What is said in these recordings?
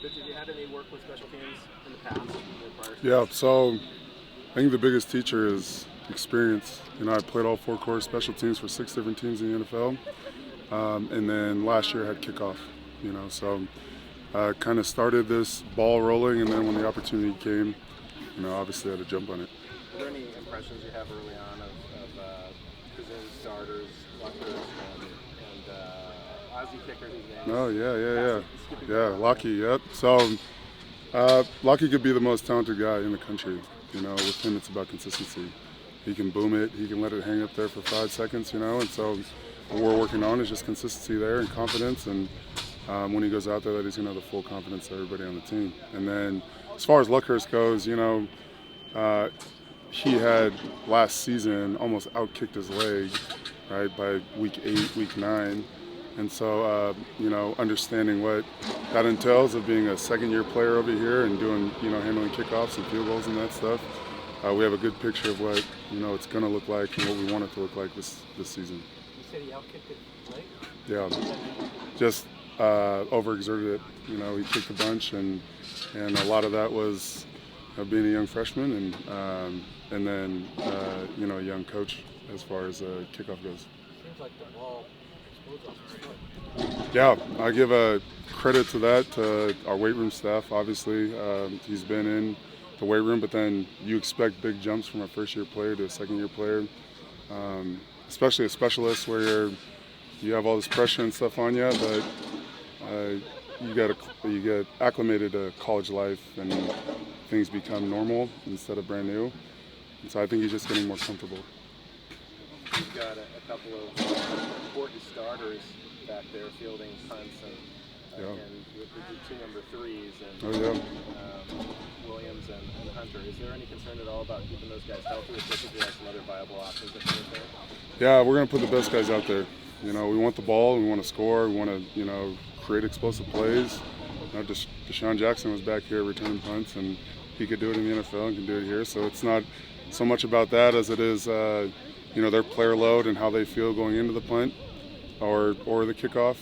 Did you had any work with special teams in the past? Yeah, so I think the biggest teacher is experience. I played all 4 core special teams for 6 different teams in the NFL, and then last year I had kickoff. So kind of started this ball rolling, and then when the opportunity came, obviously I had to jump on it. Are there any impressions you have early on of presumed starters, Luckers, and Ozzie kickers? Oh yeah, Lockie. Yep. So Lockie could be the most talented guy in the country. With him it's about consistency. He can boom it, he can let it hang up there for 5 seconds. And so what we're working on is just consistency there and confidence. And when he goes out there, that he's going to have the full confidence of everybody on the team. And then as far as Luckhurst goes, he had last season almost outkicked his leg, right, by week 8, week 9. And so, understanding what that entails of being a second-year player over here and doing, handling kickoffs and field goals and that stuff, we have a good picture of what, it's going to look like and what we want it to look like this season. You said he outkicked his leg? Yeah, just overexerted it. He kicked a bunch, and a lot of that was being a young freshman and then, a young coach as far as kickoff goes. Seems like the ball explodes off his foot. Yeah, I give a credit to that, to our weight room staff, obviously. He's been in the weight room, but then you expect big jumps from a first-year player to a second-year player, especially a specialist where you have all this pressure and stuff on you, but you get acclimated to college life and things become normal instead of brand new. And so I think he's just getting more comfortable. You've got a couple of important starters back there fielding punts and with the 2 number 3s and Williams and Hunter. Is there any concern at all about keeping those guys healthy, especially if you have some other viable options that are there? Yeah, we're going to put the best guys out there. We want the ball, we want to score, we want to, create explosive plays. Deshaun Jackson was back here returning punts, and he could do it in the NFL and can do it here. So it's not so much about that as it is, their player load and how they feel going into the punt or the kickoff,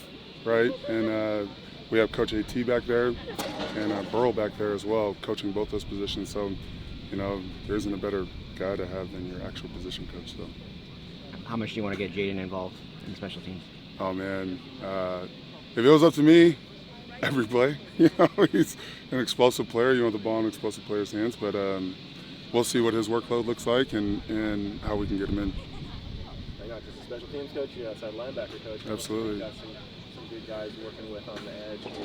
right? And we have Coach AT back there and Burrow back there as well, coaching both those positions. So, there isn't a better guy to have than your actual position coach, though. How much do you want to get Jaden involved in special teams? Oh, man. If it was up to me, every play. He's an explosive player. You want the ball in explosive players' hands, but we'll see what his workload looks like and how we can get him in. You're not just a special teams coach, you're outside linebacker coach. Absolutely. You've got some good guys working with on the edge. Can you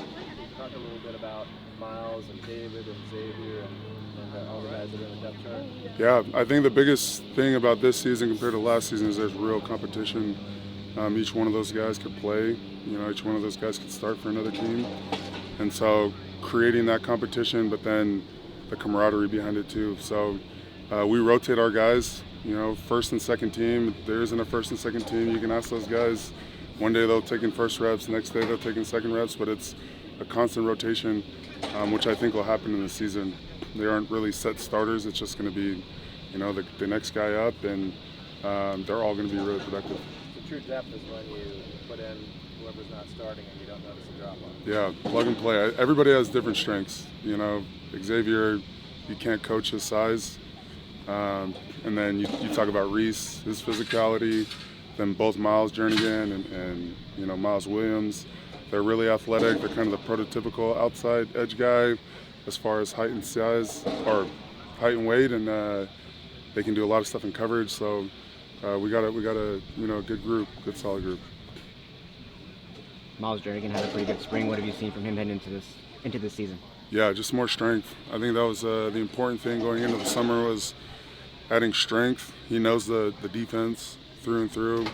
talk a little bit about Miles and David and Xavier and all the guys that are in the depth chart? Yeah, I think the biggest thing about this season compared to last season is there's real competition. Each one of those guys could play. Each one of those guys could start for another team. And so creating that competition, but then the camaraderie behind it too. So we rotate our guys, first and second team. If there isn't a first and second team, you can ask those guys. One day they'll take in first reps, the next day they'll take in second reps, but it's a constant rotation, which I think will happen in the season. They aren't really set starters. It's just going to be, the next guy up, and they're all going to be really productive. True depth is when you put in whoever's not starting and you don't notice a drop-off. Yeah, plug and play. Everybody has different strengths. Xavier, you can't coach his size. And then you talk about Reese, his physicality, then both Miles Jernigan and Miles Williams. They're really athletic. They're kind of the prototypical outside edge guy as far as height and size, or height and weight, and they can do a lot of stuff in coverage. So we got a good group, good solid group. Miles Jernigan had a pretty good spring. What have you seen from him heading into this season? Yeah, just more strength. I think that was the important thing going into the summer, was adding strength. He knows the defense through and through.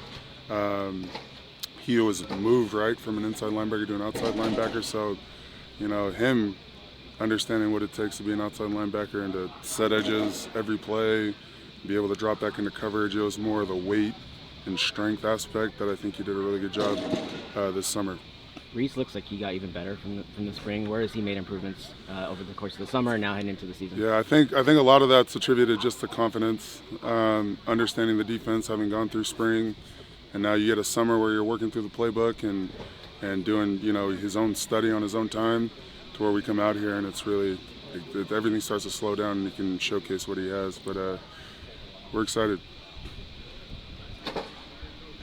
He was moved right from an inside linebacker to an outside linebacker, so him understanding what it takes to be an outside linebacker and to set edges every play, be able to drop back into coverage. It was more of the weight and strength aspect that I think he did a really good job this summer. Reese looks like he got even better from the spring. Where has he made improvements over the course of the summer and now heading into the season? Yeah, I think a lot of that's attributed just to confidence, understanding the defense, having gone through spring, and now you get a summer where you're working through the playbook and doing his own study on his own time. to where we come out here and it's really everything starts to slow down and he can showcase what he has. But we're excited.